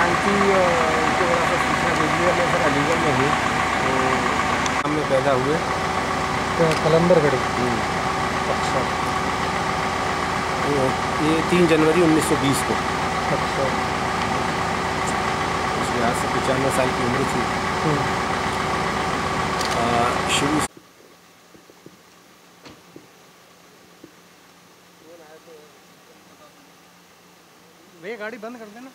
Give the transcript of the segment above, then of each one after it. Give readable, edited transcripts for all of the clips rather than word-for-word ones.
Aunty उनके बड़ा सा सूचना दे दी है। मैं सर अलीगढ़ में हूँ, तो हम में पैदा हुए तो कलंदरगढ़ी। अच्छा, ये 3 जनवरी 1920 को। अच्छा, इसलिए आज से 95 साल की उम्र थी। शुरू भैया गाड़ी बंद कर देना।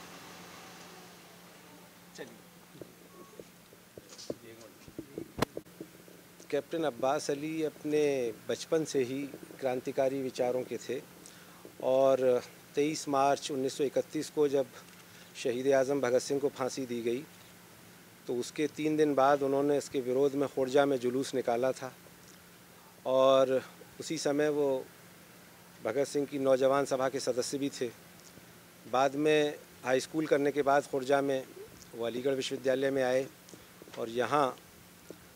कैप्टन अब्बास अली अपने बचपन से ही क्रांतिकारी विचारों के थे और 23 मार्च 1931 को जब शहीद आज़म भगत सिंह को फांसी दी गई तो उसके 3 दिन बाद उन्होंने इसके विरोध में खुर्जा में जुलूस निकाला था और उसी समय वो भगत सिंह की नौजवान सभा के सदस्य भी थे। बाद में हाई स्कूल करने के बाद खुर्जा में वो अलीगढ़ विश्वविद्यालय में आए और यहाँ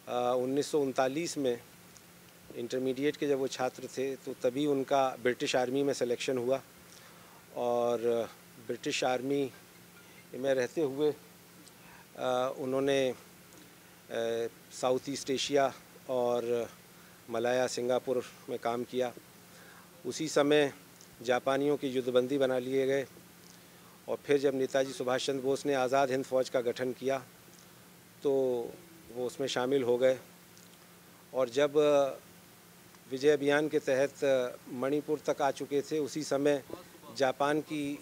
1939 में इंटरमीडिएट के जब वो छात्र थे तो तभी उनका ब्रिटिश आर्मी में सिलेक्शन हुआ और ब्रिटिश आर्मी में रहते हुए उन्होंने साउथ ईस्ट एशिया और मलाया सिंगापुर में काम किया। उसी समय जापानियों की युद्धबंदी बना लिए गए और फिर जब नेताजी सुभाष चंद्र बोस ने आज़ाद हिंद फ़ौज का गठन किया तो वो उसमें शामिल हो गए और जब विजय अभियान के तहत मणिपुर तक आ चुके थे उसी समय जापान की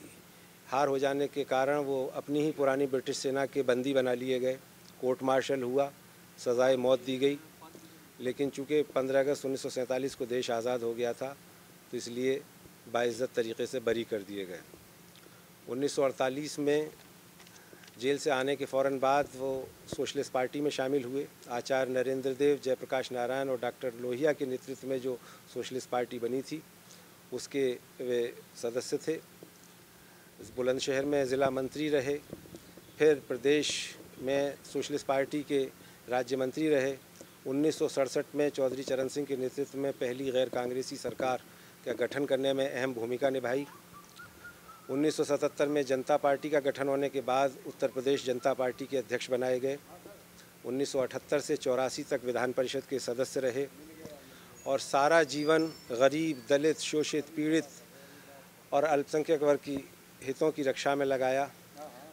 हार हो जाने के कारण वो अपनी ही पुरानी ब्रिटिश सेना के बंदी बना लिए गए। कोर्ट मार्शल हुआ, सज़ाए मौत दी गई, लेकिन चूँकि 15 अगस्त 1947 को देश आज़ाद हो गया था तो इसलिए बाइज़्ज़त तरीक़े से बरी कर दिए गए। 1948 में जेल से आने के फ़ौरन बाद वो सोशलिस्ट पार्टी में शामिल हुए। आचार्य नरेंद्र देव, जयप्रकाश नारायण और डॉक्टर लोहिया के नेतृत्व में जो सोशलिस्ट पार्टी बनी थी उसके वे सदस्य थे। बुलंदशहर में ज़िला मंत्री रहे, फिर प्रदेश में सोशलिस्ट पार्टी के राज्य मंत्री रहे। 1967 में चौधरी चरण सिंह के नेतृत्व में पहली गैर कांग्रेसी सरकार का गठन करने में अहम भूमिका निभाई। 1977 में जनता पार्टी का गठन होने के बाद उत्तर प्रदेश जनता पार्टी के अध्यक्ष बनाए गए। 1978 से 84 तक विधान परिषद के सदस्य रहे और सारा जीवन गरीब, दलित, शोषित, पीड़ित और अल्पसंख्यक वर्ग की हितों की रक्षा में लगाया।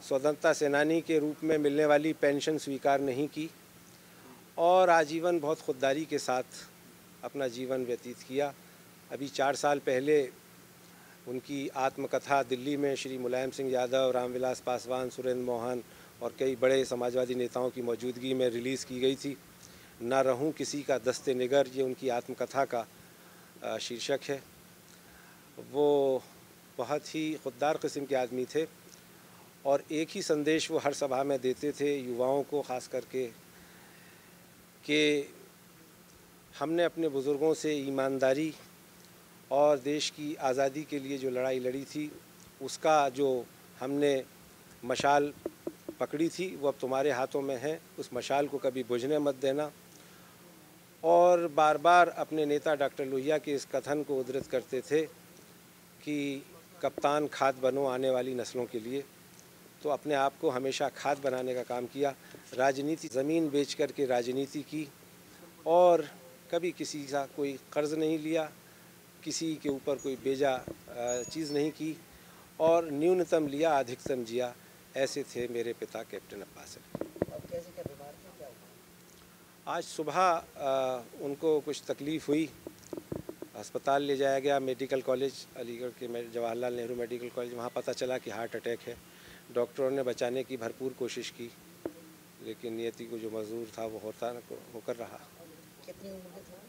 स्वतंत्रता सेनानी के रूप में मिलने वाली पेंशन स्वीकार नहीं की और आजीवन बहुत खुददारी के साथ अपना जीवन व्यतीत किया। अभी 4 साल पहले उनकी आत्मकथा दिल्ली में श्री मुलायम सिंह यादव, रामविलास पासवान, सुरेंद्र मोहन और कई बड़े समाजवादी नेताओं की मौजूदगी में रिलीज़ की गई थी। ना रहूं किसी का दस्ते निगर, ये उनकी आत्मकथा का शीर्षक है। वो बहुत ही खुददार किस्म के आदमी थे और एक ही संदेश वो हर सभा में देते थे युवाओं को, ख़ास करके कि हमने अपने बुज़ुर्गों से ईमानदारी और देश की आज़ादी के लिए जो लड़ाई लड़ी थी उसका जो हमने मशाल पकड़ी थी वो अब तुम्हारे हाथों में है, उस मशाल को कभी बुझने मत देना। और बार बार अपने नेता डॉक्टर लोहिया के इस कथन को उद्धृत करते थे कि कप्तान खाद बनो आने वाली नस्लों के लिए। तो अपने आप को हमेशा खाद बनाने का काम किया। राजनीति, ज़मीन बेच कर के राजनीति की और कभी किसी का कोई कर्ज़ नहीं लिया, किसी के ऊपर कोई बेजा चीज़ नहीं की और न्यूनतम लिया, अधिकतम जिया। ऐसे थे मेरे पिता कैप्टन अब्बास अली। कैसे क्या बीमार थे, क्या हुआ? आज सुबह उनको कुछ तकलीफ़ हुई, अस्पताल ले जाया गया, मेडिकल कॉलेज अलीगढ़ के जवाहरलाल नेहरू मेडिकल कॉलेज। वहाँ पता चला कि हार्ट अटैक है। डॉक्टरों ने बचाने की भरपूर कोशिश की लेकिन नियति को जो मंजूर था वो होकर रहा। कितनी उम्र के थे?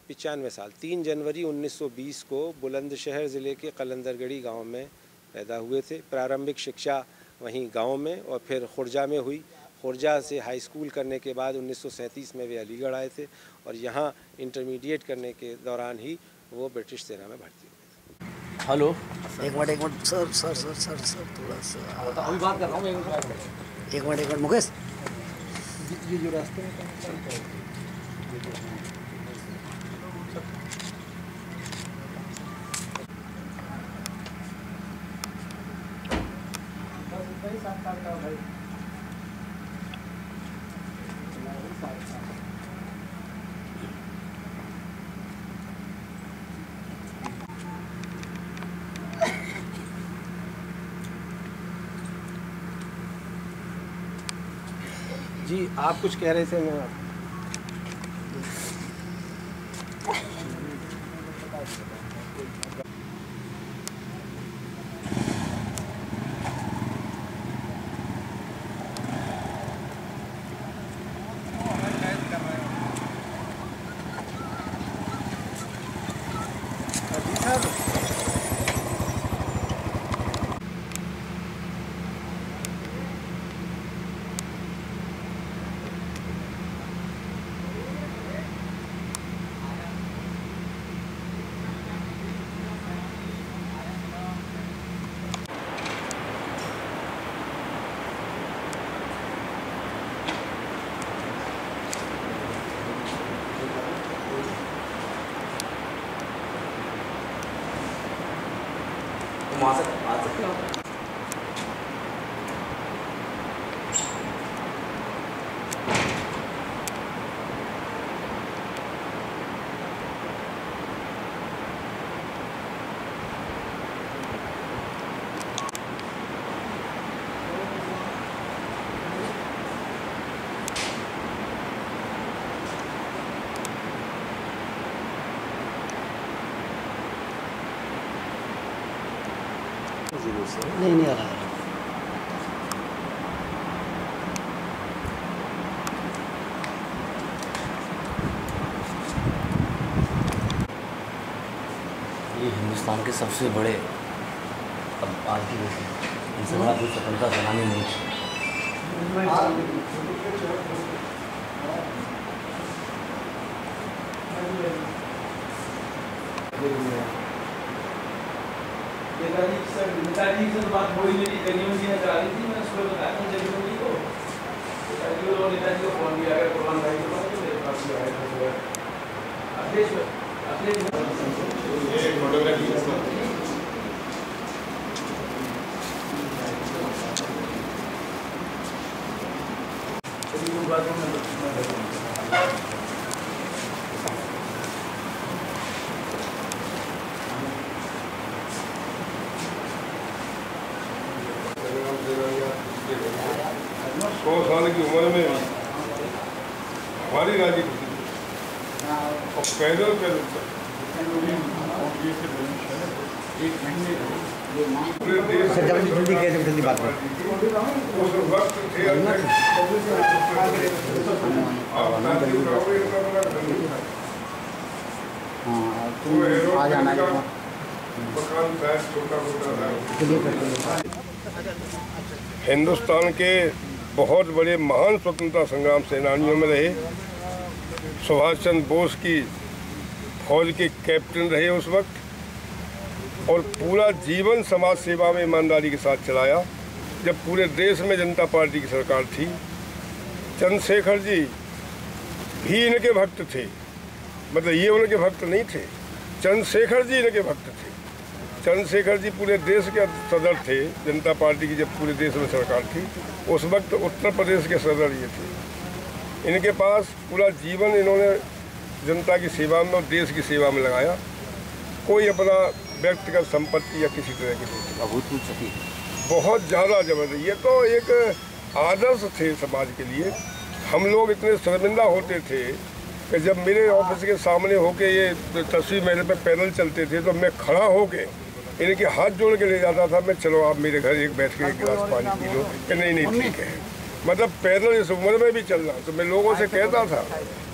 95 साल। 3 जनवरी 1920 को बुलंदशहर ज़िले के कलंदरगढ़ी गांव में पैदा हुए थे। प्रारंभिक शिक्षा वहीं गांव में और फिर खुर्जा में हुई। खुर्जा से हाई स्कूल करने के बाद 1937 में वे अलीगढ़ आए थे और यहाँ इंटरमीडिएट करने के दौरान ही वो ब्रिटिश सेना में भर्ती हुए थे। हेलो, एक minute sir sir sir sir sir थोड़ा सा अभी बात कर रहा हूँ। एक मिनट मुकेश, ये जो रास्ते में भाई 7 साल का भाई जी आप कुछ कह रहे थे। मैं वहाँ से आ सकते हो। नहीं आ रहा है। ये हिंदुस्तान के सबसे बड़े अब आज की डेट में इनसे बड़ा कोई स्वतंत्रता सेनानी नहीं है। नेताजी से तो बात हुई मेरी करियों जी ने करा दी थी। मैं उसको बताया था जगह जी को, नेताजी को फोन किया अगर कुर्बान भाई के पास तो मेरे पास भी आया था। अखिलेश एक फोटोग्राफी बातों में सौ साल की उम्र में हमारी राजी और पैदल पूरे देश जल्दी बात करो। उस वक्त थे आ जाना मकान था छोटा मोटा था। हिंदुस्तान के बहुत बड़े महान स्वतंत्रता संग्राम सेनानियों में रहे। सुभाष चंद्र बोस की फौज के कैप्टन रहे उस वक्त और पूरा जीवन समाज सेवा में ईमानदारी के साथ चलाया। जब पूरे देश में जनता पार्टी की सरकार थी, चंद्रशेखर जी भी इनके भक्त थे। मतलब ये उनके भक्त नहीं थे, चंद्रशेखर जी इनके भक्त थे। चंद्रशेखर जी पूरे देश के सदर थे। जनता पार्टी की जब पूरे देश में सरकार थी उस वक्त उत्तर प्रदेश के सदर ये थे। इनके पास पूरा जीवन इन्होंने जनता की सेवा में और देश की सेवा में लगाया। कोई अपना व्यक्तिगत संपत्ति या किसी तरह की अभूतपूर्व बहुत ज़्यादा जबरदस्त। ये तो एक आदर्श थे समाज के लिए। हम लोग इतने शर्मिंदा होते थे कि जब मेरे ऑफिस के सामने होके ये तस्वीर मेरे पे पैदल चलते थे तो मैं खड़ा होके इनके हाथ जोड़ के ले जाता था। मैं चलो आप मेरे घर एक बैठ के एक गिलास पानी पी लो कि नहीं ठीक है। मतलब पैदल इस उम्र में भी चलना। तो मैं लोगों से कहता था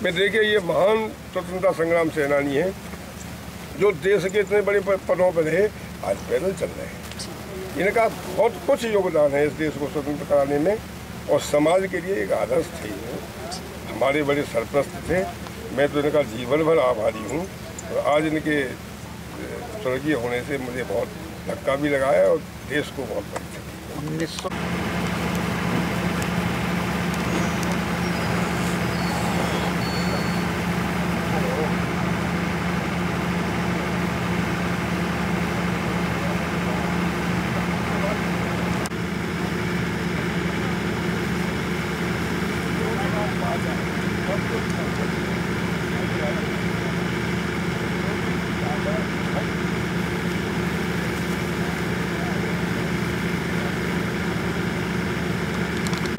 मैं देखिए ये महान स्वतंत्रता संग्राम सेनानी है जो देश के इतने बड़े पदों पर रहे, आज पैदल चल रहे हैं। इनका बहुत कुछ योगदान है इस देश को स्वतंत्र कराने में और समाज के लिए एक आदर्श थे। हमारे बड़े सरप्रस्त थे। मैं तो इनका जीवन भर आभारी हूँ। और आज इनके स्वर्गीय होने से मुझे बहुत धक्का भी लगाया और देश को बहुत बड़ी क्षति।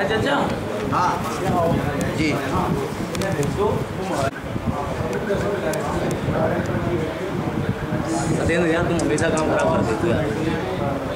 चाचा जी सत्येंद्र यार तुम हमेशा काम खराब कर देते हो यार।